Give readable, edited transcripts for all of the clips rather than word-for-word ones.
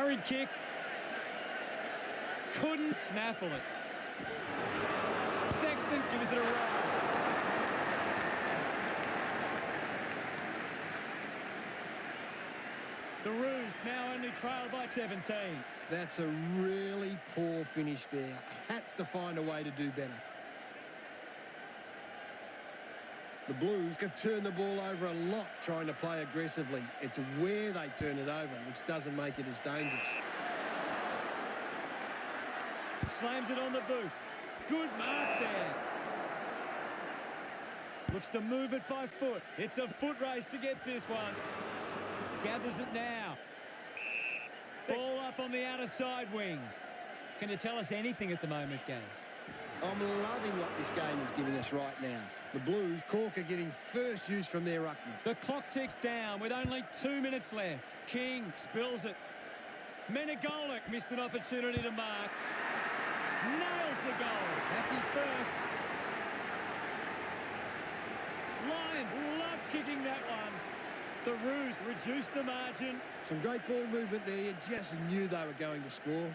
Hurried kick. Couldn't snaffle it. Sexton gives it a roll. The Roos now only trail by 17. That's a really poor finish there. Had to find a way to do better. The Blues have turned the ball over a lot trying to play aggressively. It's where they turn it over, which doesn't make it as dangerous. Slams it on the boot. Good mark there. Looks to move it by foot. It's a foot race to get this one. Gathers it now. Ball up on the outer side wing. Can you tell us anything at the moment, Gaz? I'm loving what this game is giving us right now. The Blues, Cork, are getting first use from their ruckman. The clock ticks down with only 2 minutes left. King spills it. Menegolik missed an opportunity to mark. Nails the goal. That's his first. Lions love kicking that one. The Roos reduced the margin. Some great ball movement there. You just knew they were going to score.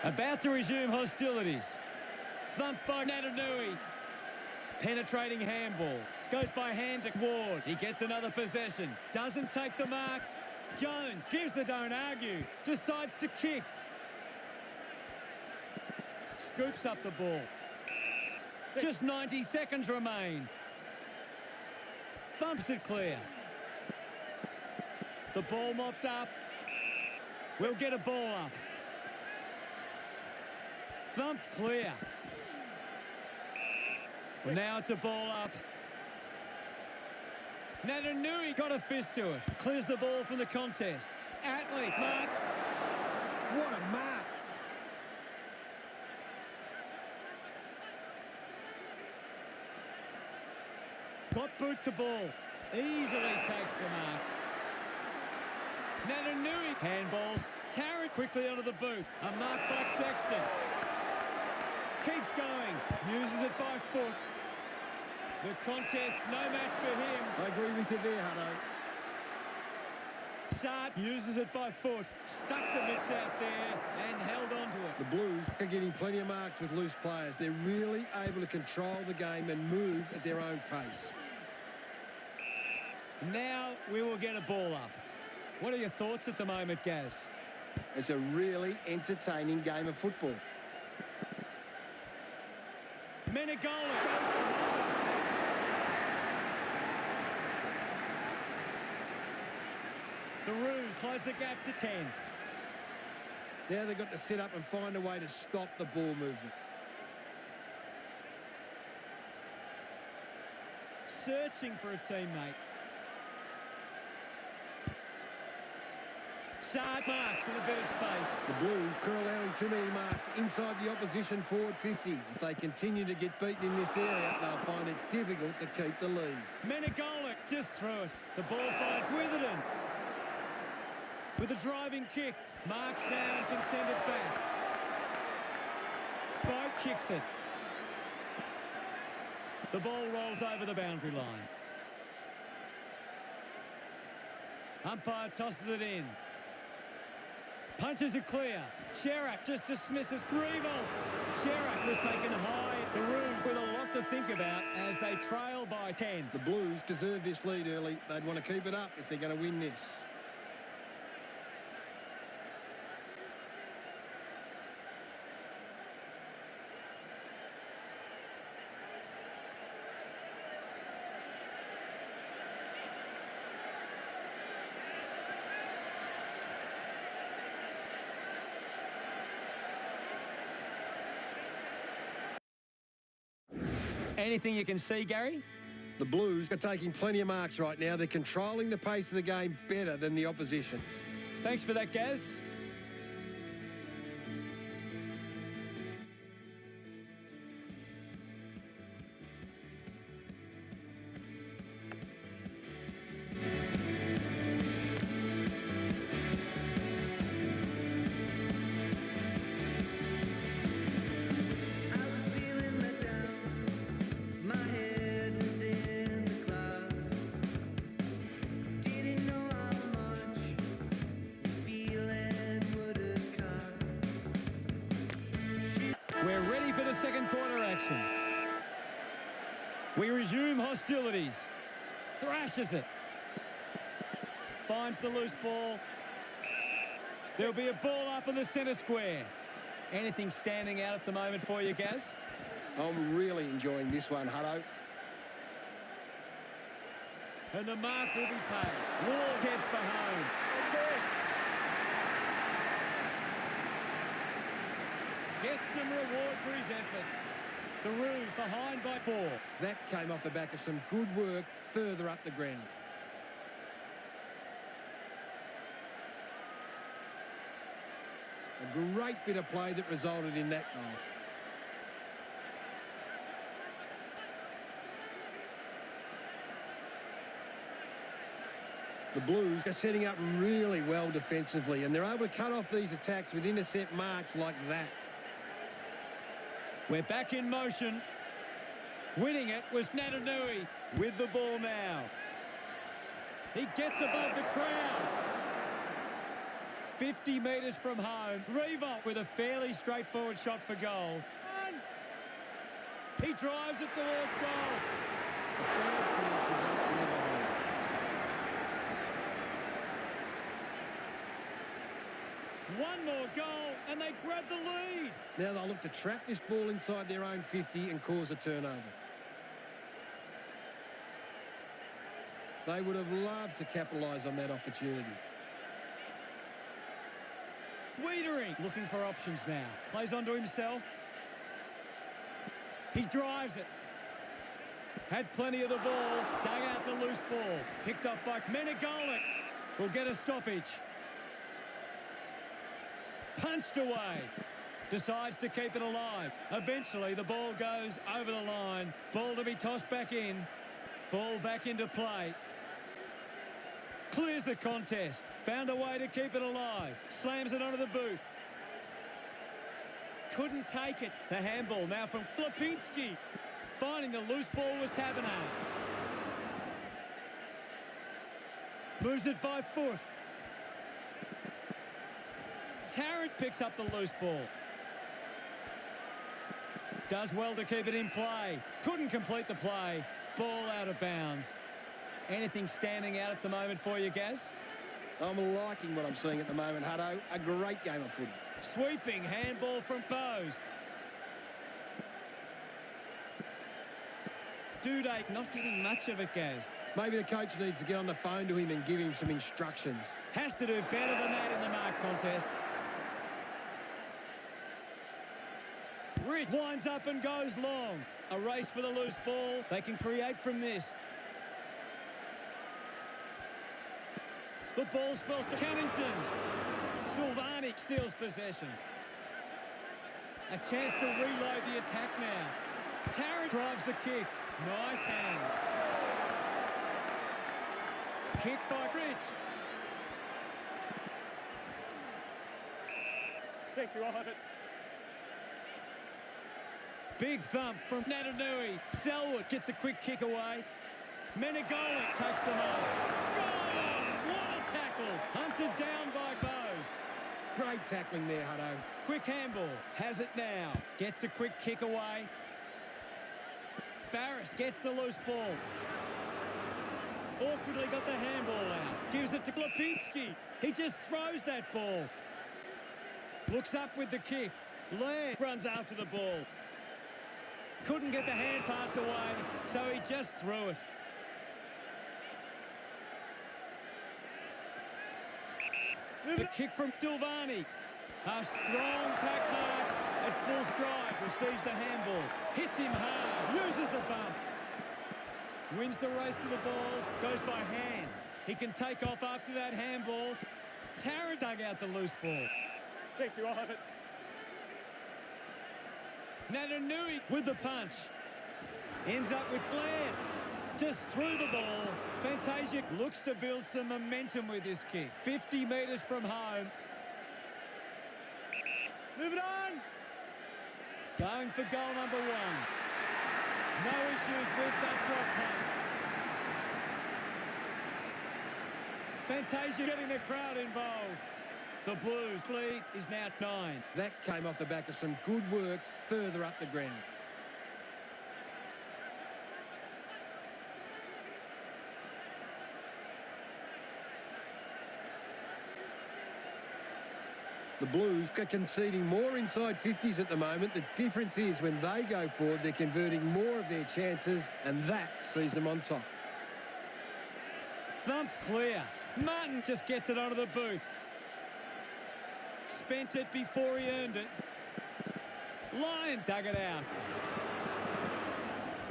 About to resume hostilities. Thump by Natanui. Penetrating handball. Goes by hand to Ward. He gets another possession. Doesn't take the mark. Jones gives the don't argue. Decides to kick. Scoops up the ball. Just 90 seconds remain. Thumps it clear. The ball mopped up. We'll get a ball up. Thumped clear. Well, now it's a ball up. Natanui got a fist to it. Clears the ball from the contest. Atlee marks. What a mark. Got boot to ball. Easily takes the mark. Natanui handballs. Tarrant quickly onto the boot. A mark by Sexton. Keeps going. Uses it by foot. The contest, no match for him. I agree with you there, Hutto. Sart uses it by foot. Stuck the mitts out there and held on to it. The Blues are getting plenty of marks with loose players. They're really able to control the game and move at their own pace. Now we will get a ball up. What are your thoughts at the moment, Gaz? It's a really entertaining game of football. Menegolik goes behind. The Roos close the gap to 10. Now they've got to sit up and find a way to stop the ball movement. Searching for a teammate. Sard marks in a bit of space. The Blues are allowing too many marks inside the opposition forward 50. If they continue to get beaten in this area, they'll find it difficult to keep the lead. Menegolik just threw it. The ball finds Witherden. With a driving kick. Marks now and can send it back. Boat kicks it. The ball rolls over the boundary line. Umpire tosses it in. Punches it clear. Sherratt just dismisses. Revolt. Sherratt was taken high. The Roos with a lot to think about as they trail by 10. The Blues deserve this lead early. They'd want to keep it up if they're going to win this. Anything you can see, Gary? The Blues are taking plenty of marks right now. They're controlling the pace of the game better than the opposition. Thanks for that, Gaz. We're ready for the second quarter action. We resume hostilities. Thrashes it. Finds the loose ball. There'll be a ball up in the centre square. Anything standing out at the moment for you, Gaz? I'm really enjoying this one, Hutto. And the mark will be paid. Ward heads for home. Gets some reward for his efforts. The Roos behind by 4. That came off the back of some good work further up the ground. A great bit of play that resulted in that goal. The Blues are setting up really well defensively, and they're able to cut off these attacks with intercept marks like that. We're back in motion. Winning it was Natanui with the ball now. He gets above the crowd. 50 metres from home. Reboot with a fairly straightforward shot for goal. He drives it towards goal. One more goal and they grab the lead. Now they'll look to trap this ball inside their own 50 and cause a turnover. They would have loved to capitalise on that opportunity. Wiedering looking for options now. Plays onto himself. He drives it. Had plenty of the ball. Dug out the loose ball. Picked up by MND. Will get a stoppage. Punched away. Decides to keep it alive. Eventually the ball goes over the line. Ball to be tossed back in. Ball back into play. Clears the contest. Found a way to keep it alive. Slams it onto the boot. Couldn't take it. The handball now from Lipinski. Finding the loose ball was Taberner. Moves it by foot. Tarrant picks up the loose ball. Does well to keep it in play. Couldn't complete the play. Ball out of bounds. Anything standing out at the moment for you, Gaz? I'm liking what I'm seeing at the moment, Hutto. A great game of footy. Sweeping handball from Bose. Duday not getting much of it, Gaz. Maybe the coach needs to get on the phone to him and give him some instructions. Has to do better than that in the mark contest. Rich winds up and goes long. A race for the loose ball. They can create from this. The ball spills to Cannington. Silvani steals possession. A chance to reload the attack now. Tarrant drives the kick. Nice hands. Kick by Rich. Thank you, on it. Big thump from Natanui. Selwood gets a quick kick away. Menegolic takes them on. Goal! What a tackle! Hunted down by Bose. Great tackling there, Hutto. Quick handball. Has it now. Gets a quick kick away. Barris gets the loose ball. Awkwardly got the handball out. Gives it to Lipinski. He just throws that ball. Looks up with the kick. Laird runs after the ball. Couldn't get the hand pass away, so he just threw it. The kick from Silvani. A strong pack mark at full stride. Receives the handball. Hits him hard. Uses the bump. Wins the race to the ball. Goes by hand. He can take off after that handball. Tarrant dug out the loose ball. Thank you, Ivan. Natanui with the punch. Ends up with Blair. Just threw the ball. Fantasia looks to build some momentum with this kick. 50 metres from home. Move it on. Going for goal number 1. No issues with that drop punt. Fantasia getting the crowd involved. The Blues' lead is now 9. That came off the back of some good work further up the ground. The Blues are conceding more inside 50s at the moment. The difference is when they go forward, they're converting more of their chances, and that sees them on top. Thumped clear. Martin just gets it onto the boot. Spent it before he earned it. Lions dug it out.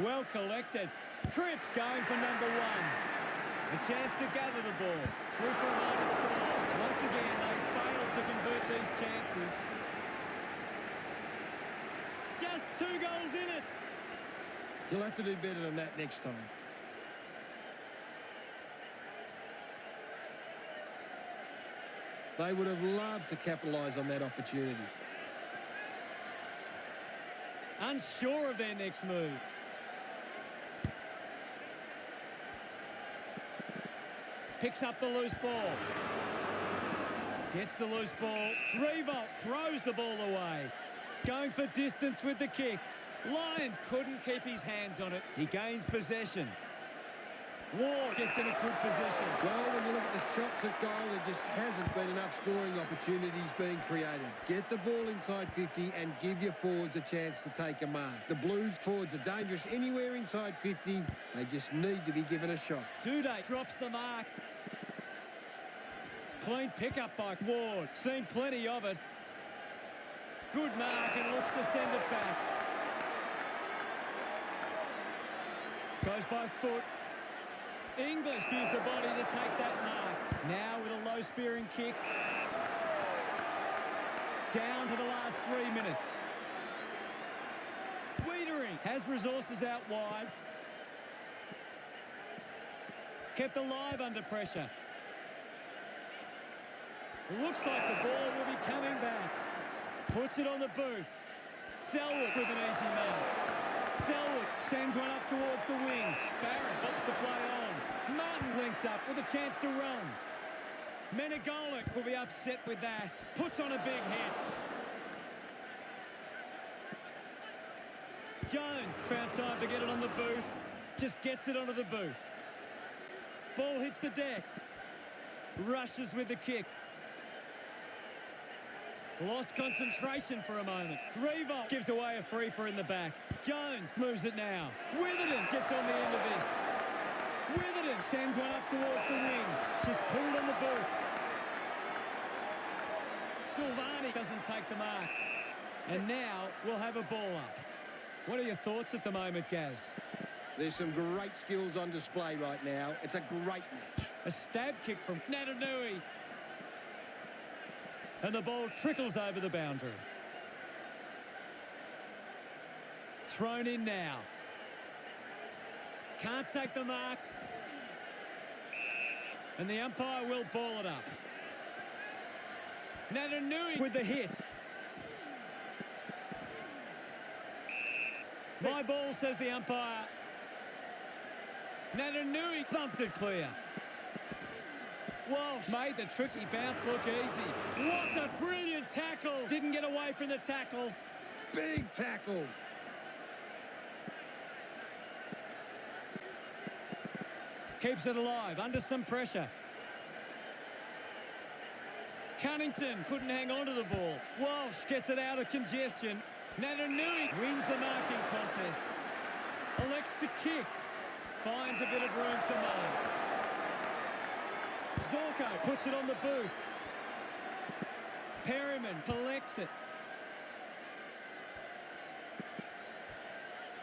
Well collected. Cripps going for number 1. A chance to gather the ball. Through for a minor score. Once again, they failed to convert these chances. Just 2 goals in it. You'll have to do better than that next time. They would have loved to capitalise on that opportunity. Unsure of their next move. Picks up the loose ball. Gets the loose ball. Reboot throws the ball away. Going for distance with the kick. Lions couldn't keep his hands on it. He gains possession. Ward gets in a good position. Well, when you look at the shots at goal, there just hasn't been enough scoring opportunities being created. Get the ball inside 50 and give your forwards a chance to take a mark. The Blues forwards are dangerous anywhere inside 50. They just need to be given a shot. Duday drops the mark. Clean pickup by Ward. Seen plenty of it. Good mark and looks to send it back. Goes by foot. English used the body to take that mark. Now with a low spearing kick. Down to the last 3 minutes. Wiedering has resources out wide. Kept alive under pressure. Looks like the ball will be coming back. Puts it on the boot. Selwood with an easy mark. Selwood sends one up towards the wing. Barris opts to play on. Martin links up with a chance to run. Menegolik will be upset with that. Puts on a big hit. Jones found time to get it on the boot. Just gets it onto the boot. Ball hits the deck. Rushes with the kick. Lost concentration for a moment. Reboot gives away a free for in the back. Jones moves it now. Witherden gets on the end of this. Witherden sends one up towards the wing. Just pulled on the boot. Silvani doesn't take the mark. And now we'll have a ball up. What are your thoughts at the moment, Gaz? There's some great skills on display right now. It's a great match. A stab kick from Natanui. And the ball trickles over the boundary. Thrown in now. Can't take the mark. And the umpire will ball it up. Natanui with the hit. My ball, says the umpire. Natanui thumped it clear. Walsh made the tricky bounce look easy. What a brilliant tackle. Didn't get away from the tackle. Big tackle. Keeps it alive under some pressure. Cunnington couldn't hang on to the ball. Walsh gets it out of congestion. Natanui wins the marking contest. Elects to kick. Finds a bit of room to mow. Zorko puts it on the boot. Perryman collects it.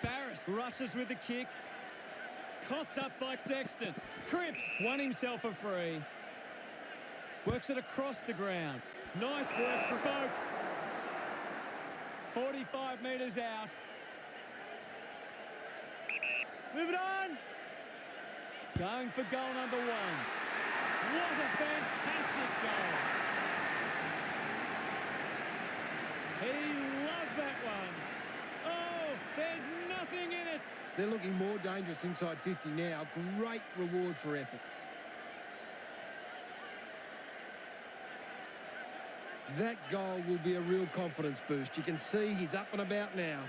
Barris rushes with the kick. Coughed up by Sexton. Cripps won himself a free. Works it across the ground. Nice work for both. 45 metres out. Move it on. Going for goal number 1. What a fantastic goal. He loved that one. Oh, there's nothing in it. They're looking more dangerous inside 50 now. Great reward for effort. That goal will be a real confidence boost. You can see he's up and about now.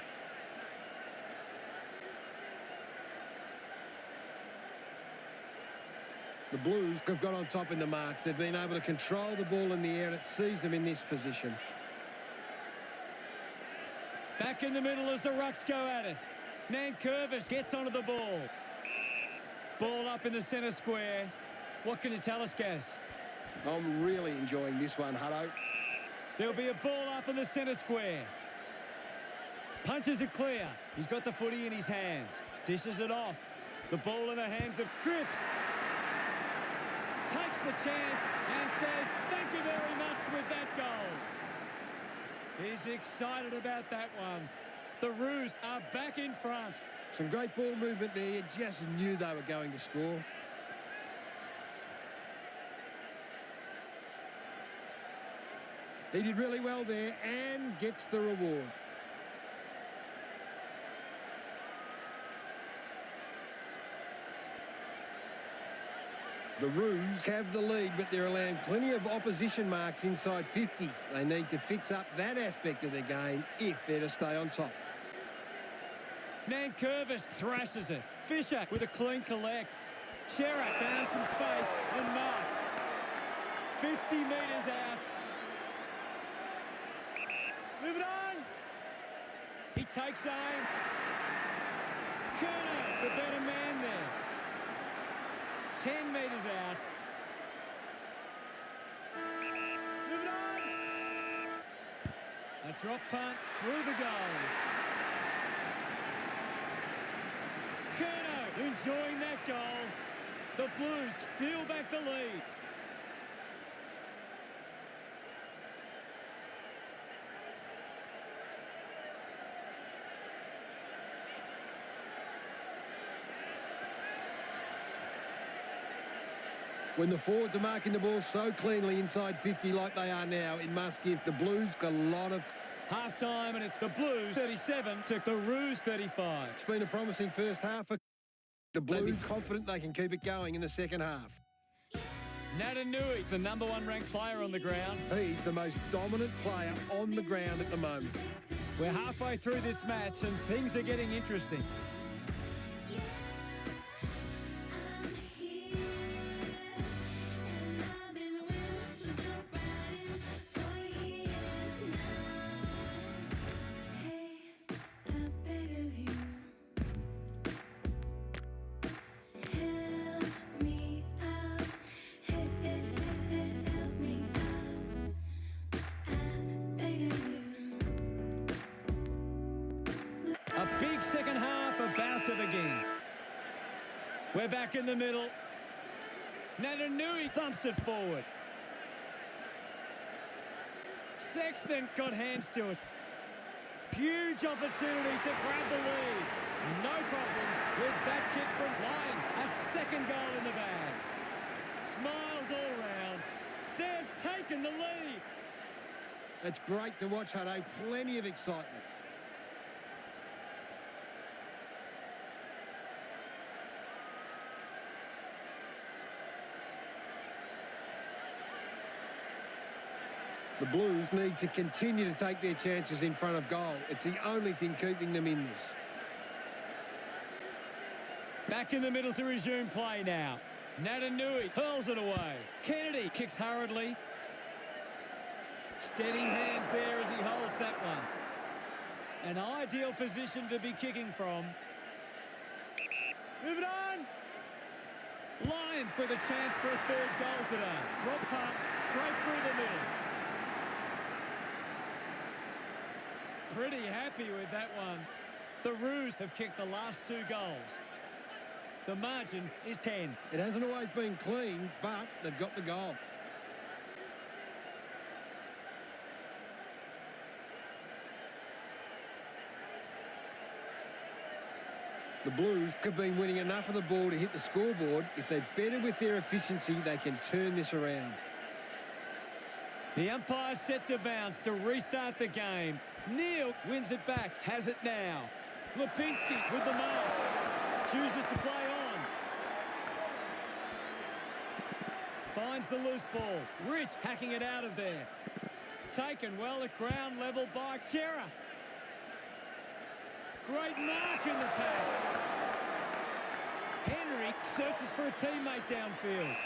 The Blues have got on top in the marks. They've been able to control the ball in the air, and it sees them in this position. Back in the middle as the Rucks go at it. Nankervis gets onto the ball. Ball up in the centre square. What can you tell us, Gaz? I'm really enjoying this one, Hutto. There'll be a ball up in the centre square. Punches it clear. He's got the footy in his hands. Dishes it off. The ball in the hands of Cripps. Takes the chance and says, thank you very much with that goal. He's excited about that one. The Roos are back in front. Some great ball movement there. You just knew they were going to score. He did really well there and gets the reward. The Roos have the lead, but they're allowing plenty of opposition marks inside 50. They need to fix up that aspect of their game if they're to stay on top. Nankervis thrashes it. Fisher with a clean collect. Chera found some space and marked. 50 metres out. Move it on. He takes aim. Kerner, the better man there. 10 metres out. Move it on. A drop punt through the goals. Kerner enjoying that goal. The Blues steal back the lead. When the forwards are marking the ball so cleanly inside 50 like they are now, it must give the Blues a lot of... Half-time, and it's the Blues 37 to the Roos 35. It's been a promising first half. The Blues confident they can keep it going in the second half. Natanui, the number one ranked player on the ground. He's the most dominant player on the ground at the moment. We're halfway through this match and things are getting interesting. Second half about to begin. We're back in the middle. Natanui thumps it forward. Sexton got hands to it. Huge opportunity to grab the lead. No problems with that kick from Lyons. A second goal in the bag. Smiles all round. They've taken the lead. It's great to watch, Hutto. Plenty of excitement. The Blues need to continue to take their chances in front of goal. It's the only thing keeping them in this. Back in the middle to resume play now. Natanui hurls it away. Kennedy kicks hurriedly. Steady hands there as he holds that one. An ideal position to be kicking from. Move it on. Lions with a chance for a third goal today. Drop punt straight through the middle. Pretty happy with that one. The Roos have kicked the last two goals. The margin is 10. It hasn't always been clean, but they've got the goal. The Blues have been winning enough of the ball to hit the scoreboard. If they're better with their efficiency, they can turn this around. The umpire set to bounce to restart the game. Neal wins it back, has it now. Lipinski with the mark. Chooses to play on. Finds the loose ball. Rich hacking it out of there. Taken well at ground level by Chera. Great mark in the pack. Henry searches for a teammate downfield.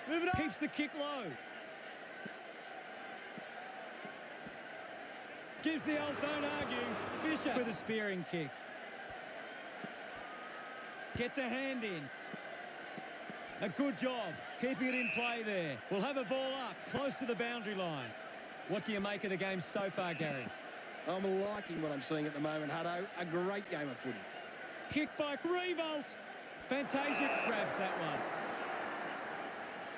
Move it up. Keeps the kick low. Gives the old don't argue. Fisher with a spearing kick. Gets a hand in. A good job keeping it in play there. We'll have a ball up close to the boundary line. What do you make of the game so far, Gary? I'm liking what I'm seeing at the moment, Hutto. A great game of footy. Kick by Revolt. Fantasia grabs that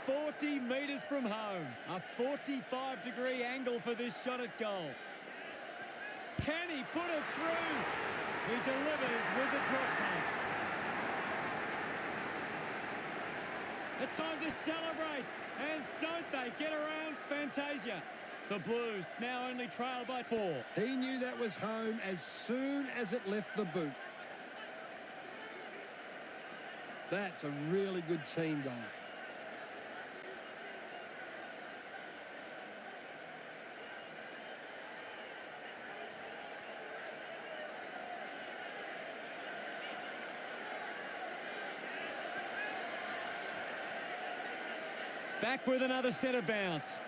one. 40 metres from home. A 45-degree angle for this shot at goal. Can he put it through? He delivers with the drop punt. A time to celebrate. And don't they get around Fantasia? The Blues now only trail by 4. He knew that was home as soon as it left the boot. That's a really good team goal. Back with another centre bounce.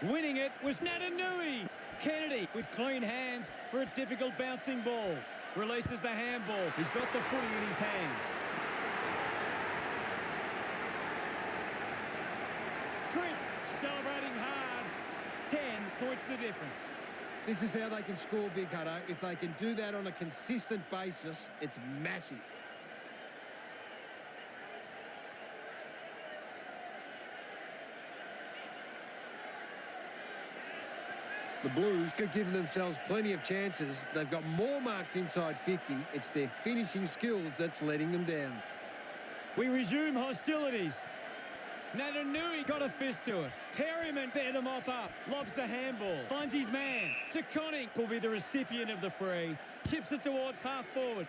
Winning it was Natanui. Kennedy with clean hands for a difficult bouncing ball. Releases the handball. He's got the footy in his hands. Cripps celebrating hard. 10 points the difference. This is how they can score big, Hutto. If they can do that on a consistent basis, it's massive. The Blues could give themselves plenty of chances. They've got more marks inside 50. It's their finishing skills that's letting them down. We resume hostilities. Natanui got a fist to it. Perryman there to mop up. Lobs the handball. Finds his man. Conning will be the recipient of the free. Chips it towards half forward.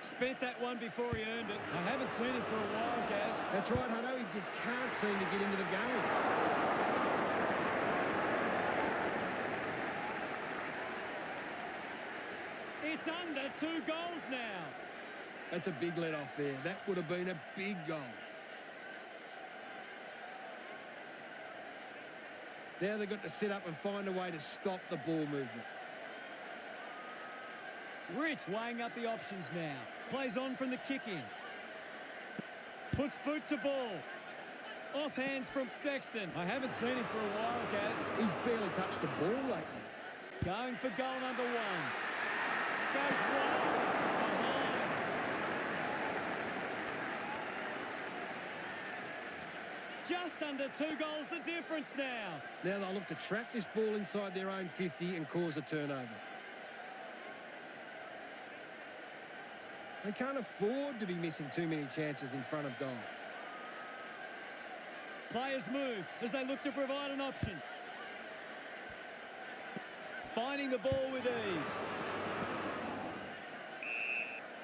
Spent that one before he earned it. I haven't seen him for a while, Gaz. That's right, Hutto. He just can't seem to get into the game. It's under 2 goals now. That's a big let-off there. That would have been a big goal. Now they've got to sit up and find a way to stop the ball movement. Rich weighing up the options now. Plays on from the kick-in. Puts boot to ball. Off hands from Dexton. I haven't seen him for a while, Gaz. He's barely touched the ball lately. Going for goal number 1. Goes wide. Behind. Just under 2 goals the difference now. Now they'll look to trap this ball inside their own 50 and cause a turnover. They can't afford to be missing too many chances in front of goal. Players move as they look to provide an option. Finding the ball with ease.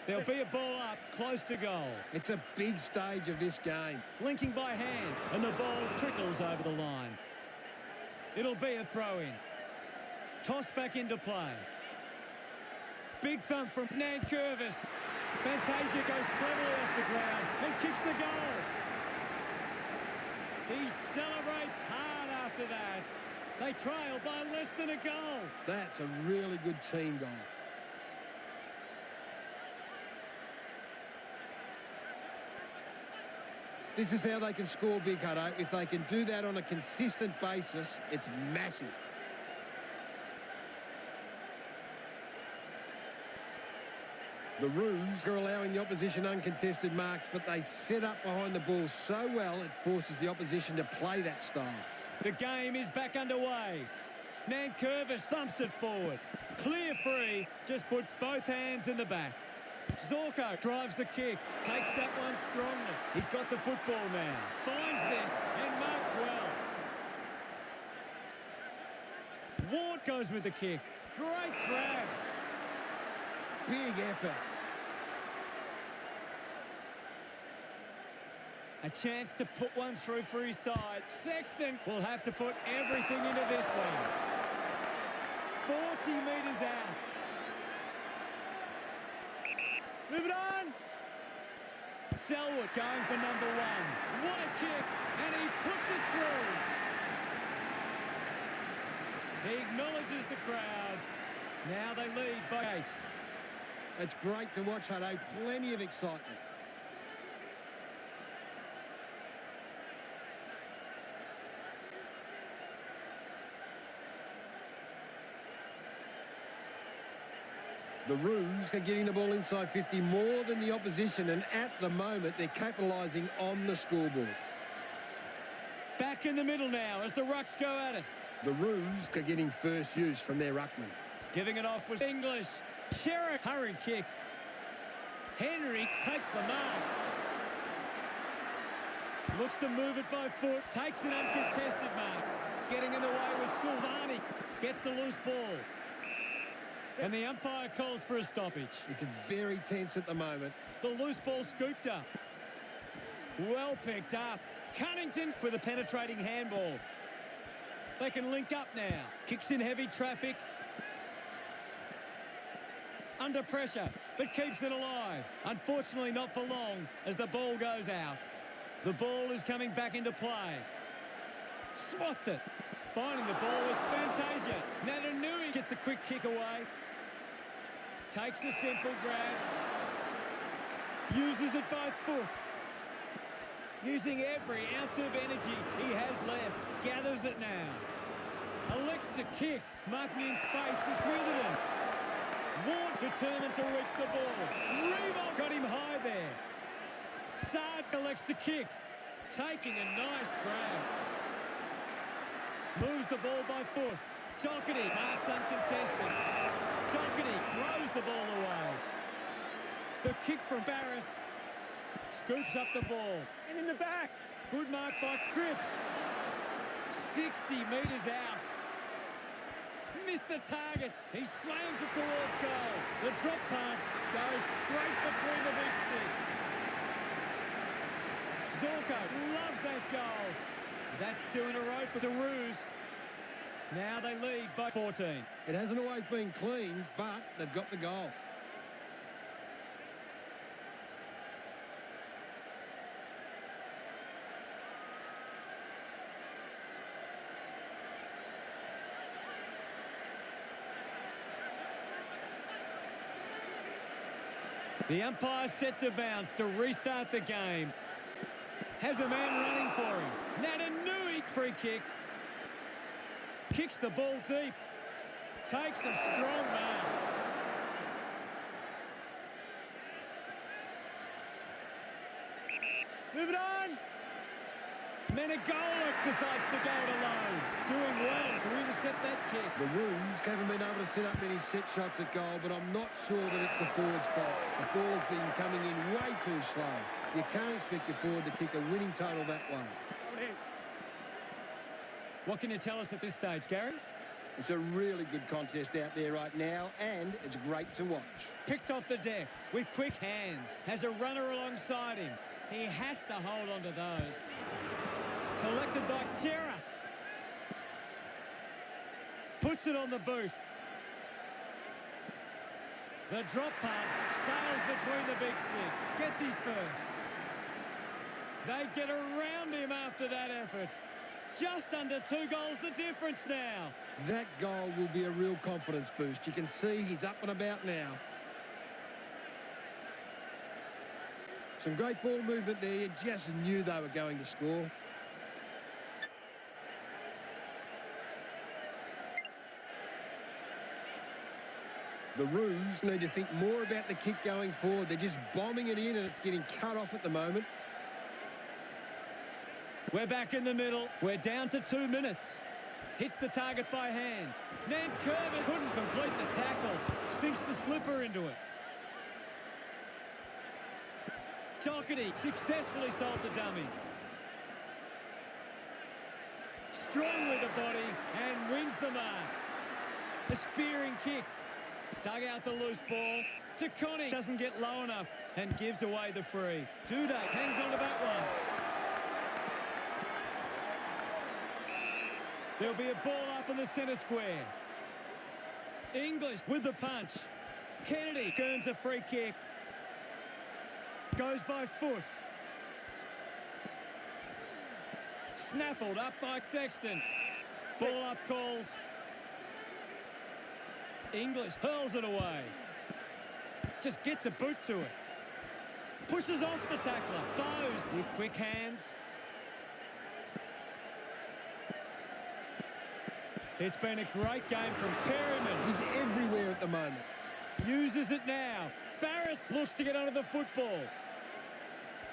There'll be a ball up close to goal. It's a big stage of this game. Linking by hand, and the ball trickles over the line. It'll be a throw-in. Toss back into play. Big thump from Nankervis. Fantasia goes cleverly off the ground and kicks the goal. He celebrates hard after that. They trail by less than a goal. That's a really good team goal. This is how they can score big, Hutto. If they can do that on a consistent basis, it's massive. The Roos are allowing the opposition uncontested marks, but they set up behind the ball so well it forces the opposition to play that style. The game is back underway. Nankervis thumps it forward. Clear free, just put both hands in the back. Zorko drives the kick, takes that one strongly. He's got the football now. Finds this and marks well. Ward goes with the kick. Great grab. Big effort. A chance to put one through for his side. Sexton will have to put everything into this one. 40 metres out. Move it on. Selwood going for number one. What a kick, and he puts it through. He acknowledges the crowd. Now they lead by 8. It's great to watch, Hutto. Plenty of excitement. The Roos are getting the ball inside 50 more than the opposition, and at the moment they're capitalising on the scoreboard. Back in the middle now as the Rucks go at it. The Roos are getting first use from their ruckman. Giving it off was English. Sherrick, hurried kick. Henry takes the mark. Looks to move it by foot. Takes an uncontested mark. Getting in the way was Silvani. Gets the loose ball. And the umpire calls for a stoppage. It's very tense at the moment. The loose ball scooped up. Well picked up. Cunnington with a penetrating handball. They can link up now. Kicks in heavy traffic. Under pressure, but keeps it alive. Unfortunately not for long as the ball goes out. The ball is coming back into play. Swats it. Finding the ball was Fantasia. Natanui gets a quick kick away. Takes a simple grab. Uses it by foot. Using every ounce of energy he has left. Gathers it now. Elects to kick. Marking in space was Witherden. Ward determined to reach the ball. Reboot got him high there. Sard elects to kick. Taking a nice grab. Moves the ball by foot. Doherty marks uncontested. Doherty throws the ball away. The kick from Barris. Scoops up the ball. And in the back. Good mark by Cripps. 60 metres out. Missed the target. He slams it towards goal. The drop punt goes straight between the big sticks. Zorko loves that goal. That's 2 in a row for the Roos. Now they lead by 14. It hasn't always been clean, but they've got the goal. The umpire set to bounce to restart the game. Has a man running for him. Natanui free kick. Kicks the ball deep. Takes a strong mark. Move it on. Menegola decides to go it alone. Doing well to intercept that kick. The Roos haven't been able to set up many set shots at goal, but I'm not sure that it's the forward's fault. The ball's been coming in way too slow. You can't expect your forward to kick a winning total that way. What can you tell us at this stage, Gary? It's a really good contest out there right now, and it's great to watch. Picked off the deck with quick hands. Has a runner alongside him. He has to hold on to those. Collected by Kira. Puts it on the boot. The drop punt sails between the big sticks. Gets his first. They get around him after that effort. Just under 2 goals the difference now. That goal will be a real confidence boost. You can see he's up and about now. Some great ball movement there. You just knew they were going to score. The Roos need to think more about the kick going forward. They're just bombing it in and it's getting cut off at the moment. We're back in the middle. We're down to 2 minutes. Hits the target by hand. Nankervis couldn't complete the tackle. Sinks the slipper into it. Doherty successfully sold the dummy. Strong with the body and wins the mark. A spearing kick. Dug out the loose ball. Takoni doesn't get low enough and gives away the free. Duday hangs on to that one. There'll be a ball up in the centre square. English with the punch. Kennedy earns a free kick. Goes by foot. Snaffled up by Sexton. Ball up called. English hurls it away. Just gets a boot to it. Pushes off the tackler. Bowes with quick hands. It's been a great game from Perryman. He's everywhere at the moment. Uses it now. Barris looks to get onto the football.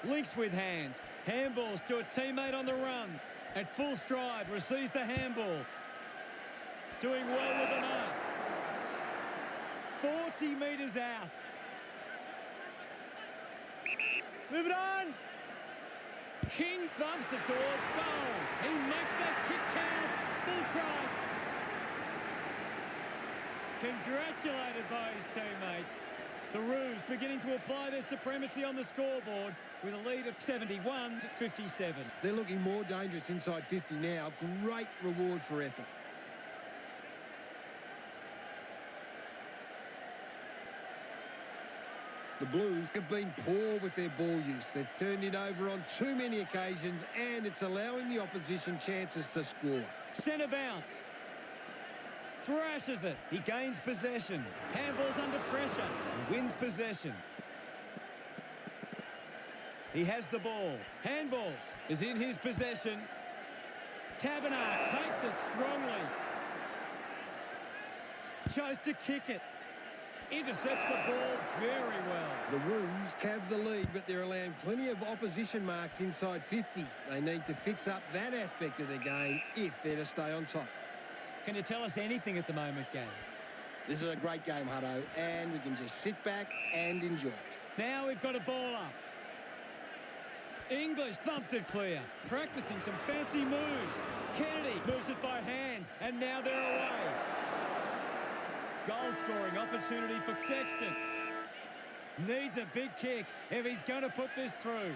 Links with hands. Handballs to a teammate on the run. At full stride, receives the handball. Doing well with the mark. 40 metres out. Move it on. King thumps it towards goal. He makes that kick count. Full price. Congratulated by his teammates. The Roos beginning to apply their supremacy on the scoreboard with a lead of 71-57. They're looking more dangerous inside 50 now. Great reward for effort. The Blues have been poor with their ball use. They've turned it over on too many occasions, and it's allowing the opposition chances to score. Centre bounce. Thrashes it. He gains possession. Handballs under pressure. And wins possession. He has the ball. Handballs is in his possession. Taberner takes it strongly. Chose to kick it. Intercepts the ball very well. The Roos have the lead, but they're allowing plenty of opposition marks inside 50. They need to fix up that aspect of the game if they're to stay on top. Can you tell us anything at the moment, Gaz? This is a great game, Hutto, and we can just sit back and enjoy it. Now we've got a ball up. English thumped it clear. Practicing some fancy moves. Kennedy moves it by hand, and now they're away. Goal-scoring opportunity for Sexton. Needs a big kick if he's going to put this through.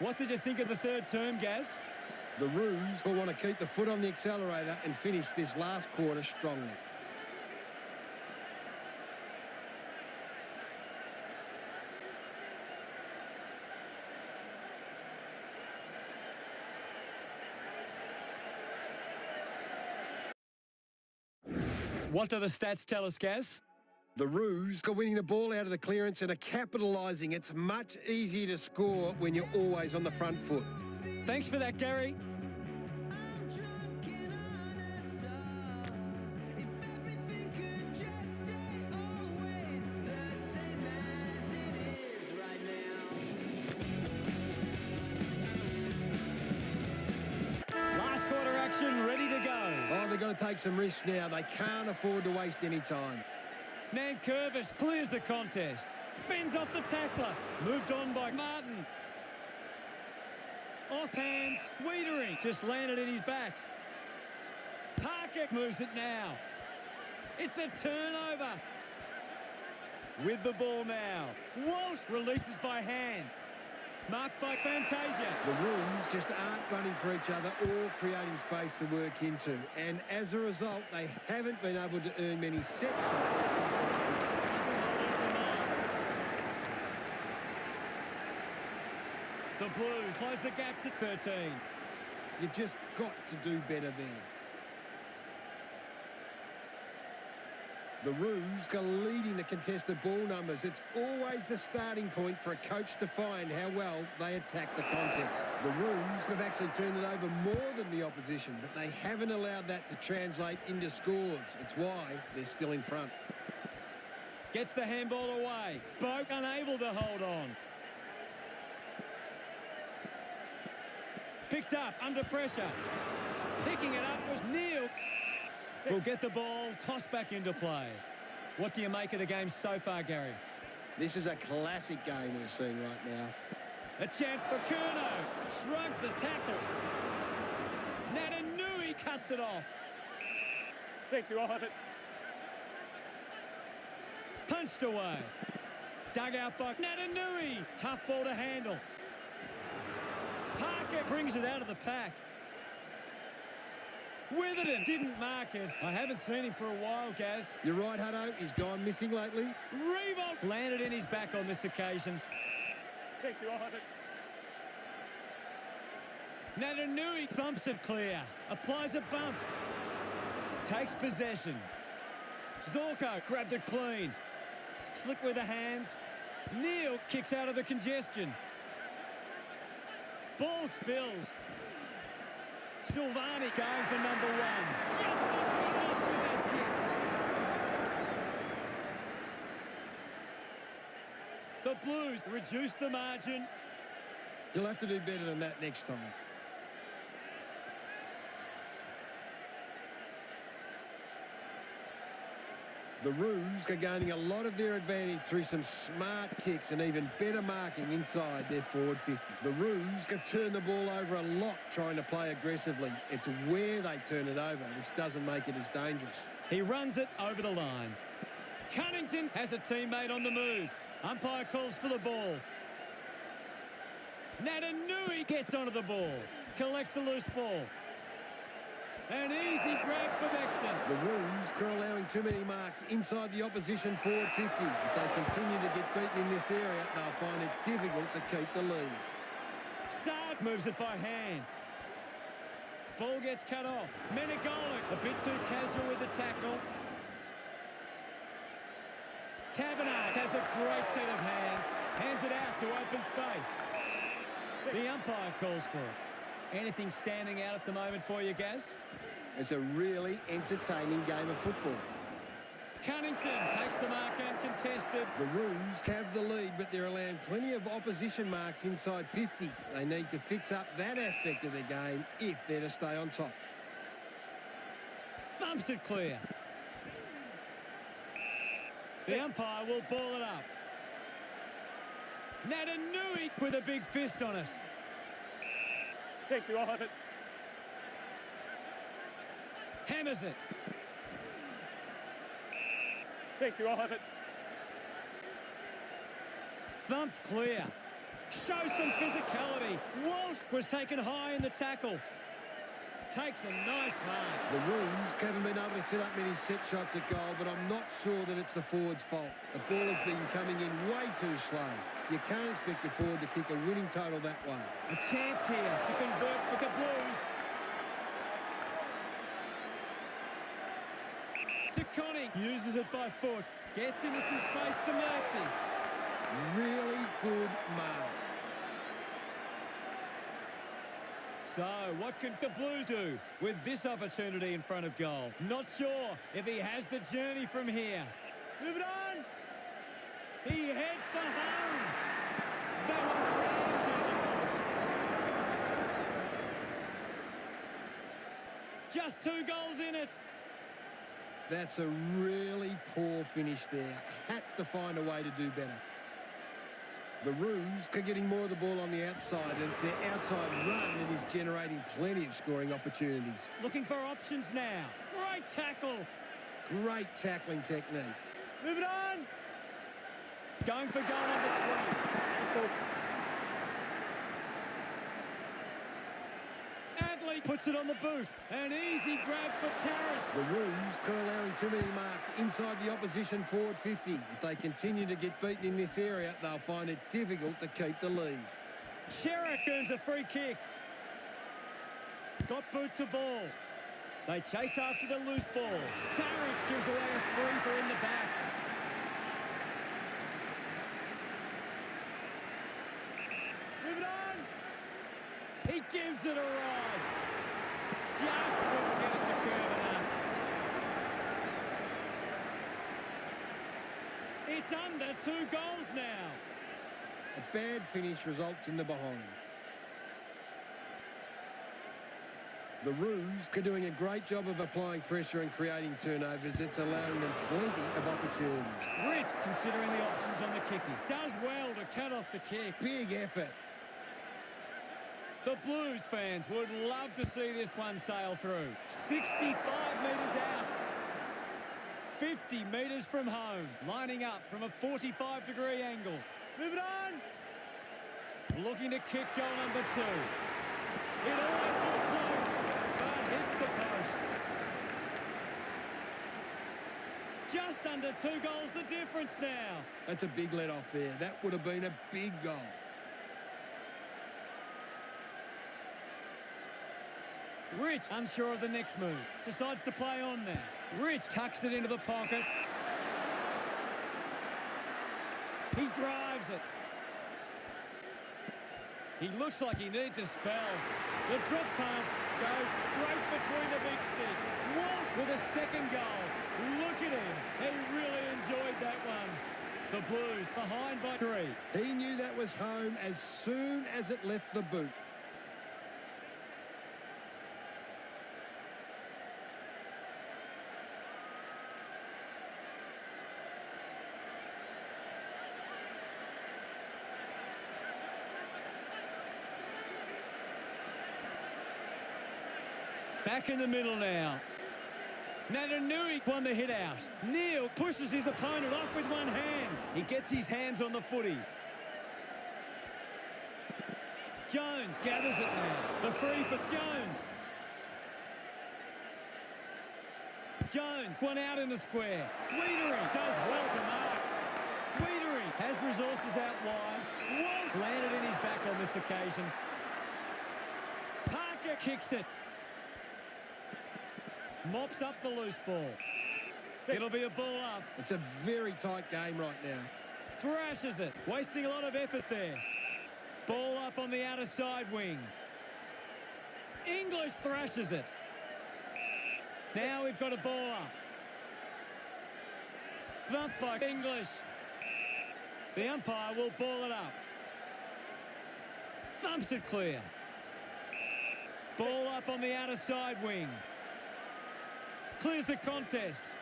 What did you think of the third term, Gaz? The Roos will want to keep the foot on the accelerator and finish this last quarter strongly. What do the stats tell us, Gaz? The Roos are winning the ball out of the clearance and are capitalising. It's much easier to score when you're always on the front foot. Thanks for that, Gary. Last quarter action, ready to go. Oh, they've got to take some risks now. They can't afford to waste any time. Nankervis clears the contest. Fends off the tackler. Moved on by Martin. Off hands. Wiedering just landed in his back. Parker moves it now. It's a turnover. With the ball now. Walsh releases by hand. Marked by Fantasia. The Roos just aren't running for each other or creating space to work into. And as a result, they haven't been able to earn many set shots. The Blues close the gap to 13. You've just got to do better there. The Roos are leading the contested ball numbers. It's always the starting point for a coach to find how well they attack the contest. The Roos have actually turned it over more than the opposition, but they haven't allowed that to translate into scores. It's why they're still in front. Gets the handball away. Boak unable to hold on. Picked up under pressure. Picking it up was Neil. Will get the ball, tossed back into play. What do you make of the game so far, Gary? This is a classic game we're seeing right now. A chance for Curnow. Shrugs the tackle. Natanui cuts it off. Thank you, Ivan. Punched away. Dug out by Natanui. Tough ball to handle. Parker brings it out of the pack. Witherden didn't mark it. I haven't seen him for a while, Gaz. You're right, Hutto. He's gone missing lately. Reboot landed in his back on this occasion. Thank you, Ivan. Natanui thumps it clear. Applies a bump. Takes possession. Zorko grabbed it clean. Slick with the hands. Neal kicks out of the congestion. Ball spills. Silvani going for number one. Just not good enough with that kick. The Blues reduce the margin. You'll have to do better than that next time. The Roos are gaining a lot of their advantage through some smart kicks and even better marking inside their forward 50. The Roos have turned the ball over a lot trying to play aggressively. It's where they turn it over which doesn't make it as dangerous. He runs it over the line. Cunnington has a teammate on the move. Umpire calls for the ball. Natanui gets onto the ball. Collects the loose ball. An easy grab for Sexton. The Roos are allowing too many marks inside the opposition forward 50. If they continue to get beaten in this area, they'll find it difficult to keep the lead. Saad moves it by hand. Ball gets cut off. Menegolik a bit too casual with the tackle. Taberner has a great set of hands. Hands it out to open space. The umpire calls for it. Anything standing out at the moment for you, Gaz? It's a really entertaining game of football. Cunnington takes the mark uncontested. The Roos have the lead, but they're allowing plenty of opposition marks inside 50. They need to fix up that aspect of their game if they're to stay on top. Thumps it clear. The umpire will ball it up. Natanui with a big fist on it. Thank you, Ivan. Hammers it. Thank you, Ivan. Thumped clear. Shows some physicality. Walsh was taken high in the tackle. Takes a nice mark. The Roos haven't been able to set up many set shots at goal, but I'm not sure that it's the forward's fault. The ball has been coming in way too slow. You can't expect your forward to kick a winning total that way. A chance here to convert for the Blues. To Conning. Uses it by foot. Gets into some space to mark this. Really good mark. So, what can the Blues do with this opportunity in front of goal? Not sure if he has the journey from here. Move it on! He heads for home. That one rams out the post. Just 2 goals in it. That's a really poor finish there. Had to find a way to do better. The Roos are getting more of the ball on the outside, and it's their outside run that is generating plenty of scoring opportunities. Looking for options now. Great tackle. Great tackling technique. Move it on! Going for goal number 3. Adley puts it on the boot. An easy grab for Tarrant. The Roos are allowing too many marks inside the opposition forward 50. If they continue to get beaten in this area, they'll find it difficult to keep the lead. Sherrick earns a free kick. Got boot to ball. They chase after the loose ball. Tarrant gives away a free for in the back. Move it on! He gives it a ride. Just couldn't get it to curve enough. It's under 2 goals now. A bad finish results in the behind. The Roos are doing a great job of applying pressure and creating turnovers. It's allowing them plenty of opportunities. Rich, considering the options on the kicking. Does well to cut off the kick. Big effort. The Blues fans would love to see this one sail through. 65 metres out. 50 metres from home, lining up from a 45-degree angle. Move it on. Looking to kick goal number 2. It always looked close, but hits the post. Just under 2 goals the difference now. That's a big let-off there. That would have been a big goal. Rich, unsure of the next move, decides to play on there. Rich tucks it into the pocket. He drives it. He looks like he needs a spell. The drop punt goes straight between the big sticks. Walsh with a second goal. Look at him. He really enjoyed that one. The Blues behind by 3. He knew that was home as soon as it left the boot. Back in the middle now. Natanui won the hit out. Neil pushes his opponent off with one hand. He gets his hands on the footy. Jones gathers it now. The free for Jones. Jones, one out in the square. Wiedering does well to mark. Wiedering has resources out wide. Walsh landed in his back on this occasion. Parker kicks it. Mops up the loose ball. It'll be a ball up. It's a very tight game right now. Thrashes it. Wasting a lot of effort there. Ball up on the outer side wing. English thrashes it. Now we've got a ball up. Thumped by English. The umpire will ball it up. Thumps it clear. Ball up on the outer side wing. Clears the contest.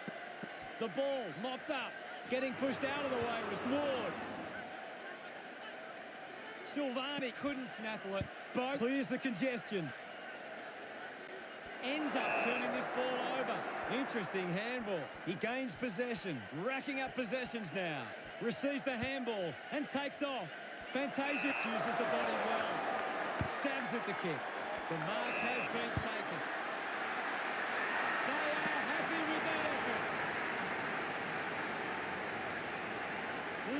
The ball mopped up. Getting pushed out of the way was Ward. Silvani couldn't snaffle it. Bo clears the congestion. Ends up turning this ball over. Interesting handball. He gains possession. Racking up possessions now. Receives the handball and takes off. Fantasia uses the body well. Stabs at the kick. The mark has been taken. They are happy with that effort.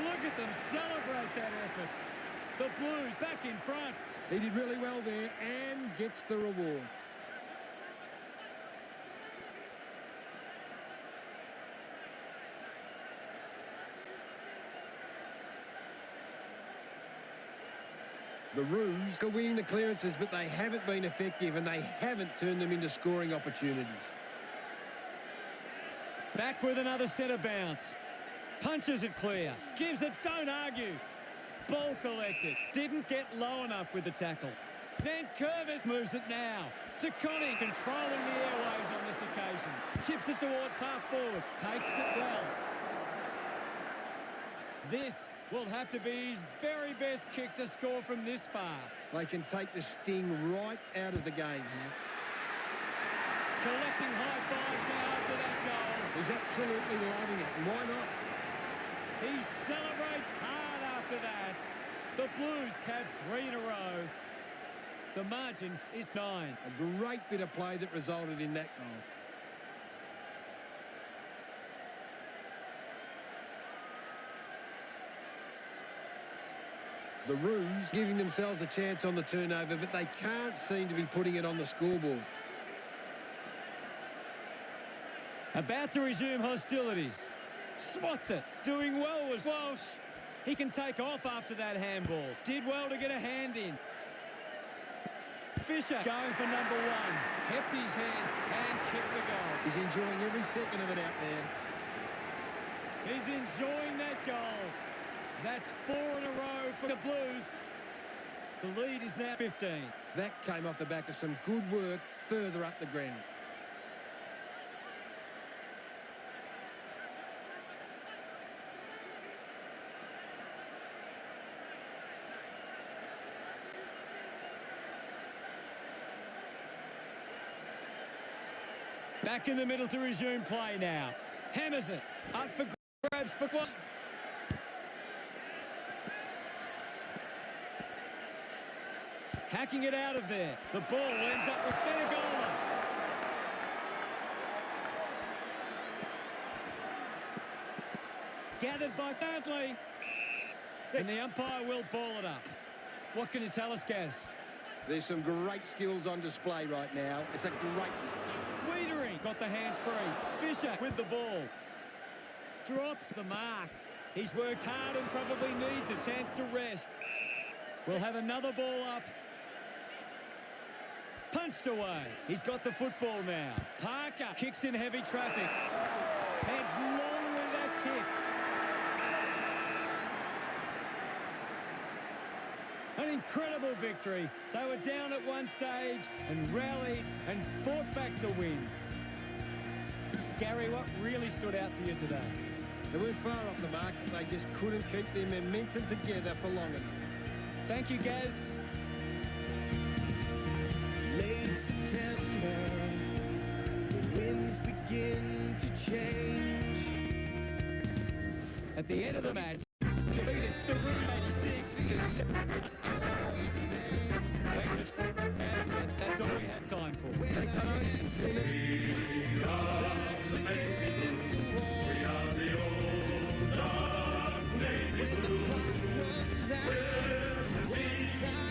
Look at them celebrate that effort. The Blues back in front. He did really well there and gets the reward. The Roos are winning the clearances, but they haven't been effective and they haven't turned them into scoring opportunities. Back with another centre bounce. Punches it clear. Gives it, don't argue. Ball collected. Didn't get low enough with the tackle. Nankervis moves it now. To Connie, controlling the airways on this occasion. Chips it towards half forward. Takes it well. This will have to be his very best kick to score from this far. They can take the sting right out of the game here. Collecting high fives now after that goal. He's absolutely loving it, and why not? He celebrates hard after that. The Blues have 3 in a row. The margin is 9. A great bit of play that resulted in that goal. The Roos giving themselves a chance on the turnover, but they can't seem to be putting it on the scoreboard. About to resume hostilities. Swats it. Doing well was Walsh. He can take off after that handball. Did well to get a hand in. Fisher going for number 1. Kept his hand and kicked the goal. He's enjoying every second of it out there. He's enjoying that goal. That's 4 in a row for the Blues. The lead is now 15. That came off the back of some good work further up the ground. Back in the middle to resume play now. Hammers it. Up for grabs for one. Hacking it out of there. The ball ends up with Benegola. Gathered by Badley. And the umpire will ball it up. What can you tell us, Gaz? There's some great skills on display right now. It's a great match. Wiedering got the hands free. Fisher with the ball. Drops the mark. He's worked hard and probably needs a chance to rest. We'll have another ball up. Punched away. He's got the football now. Parker kicks in heavy traffic. Heads long with that kick. An incredible victory. They were down at one stage and rallied and fought back to win. Gary, what really stood out for you today? They weren't far off the mark. They just couldn't keep their momentum together for long enough. Thank you, Gaz. Late September, the winds begin to change. At the end of the match, defeated the Room 86. That's all we had time for. Thanks, Hutto. We are the old dark navy blues. We're the team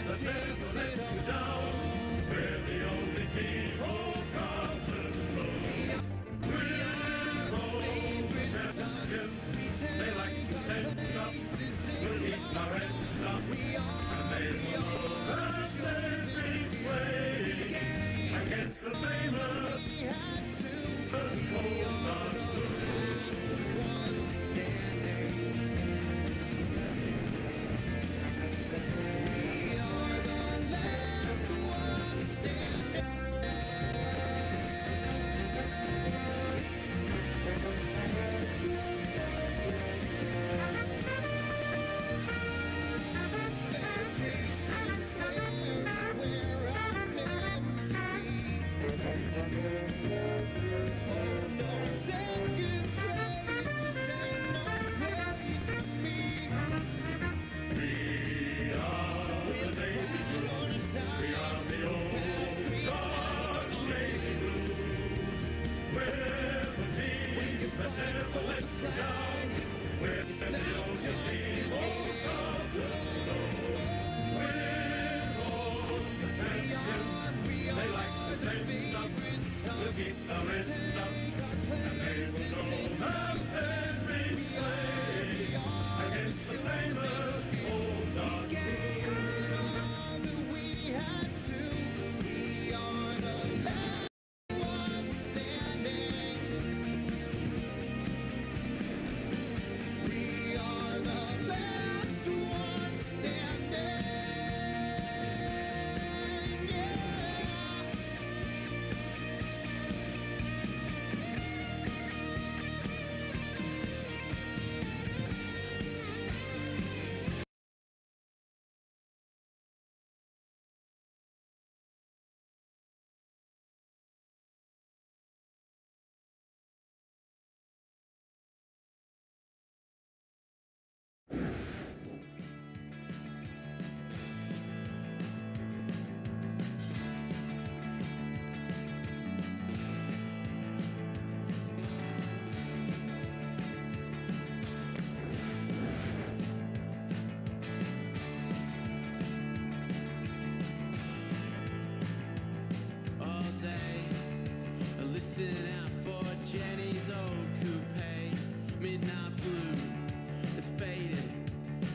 that never lets you down. We're the only team, oh, Carlton knows. We're all champions. They like to send us. We'll keep our end up. And they will know that every play against the famous first cold dark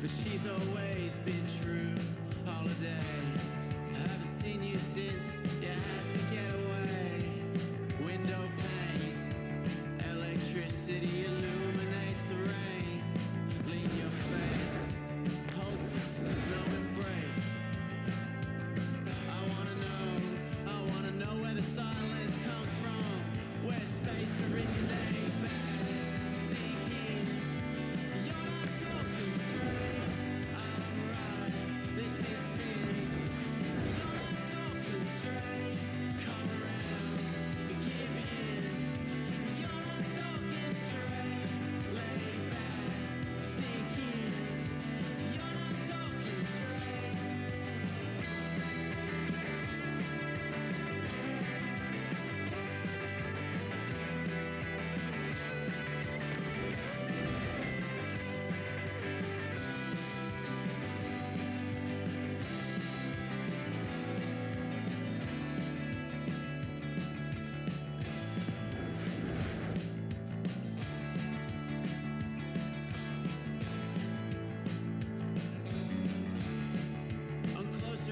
but she's always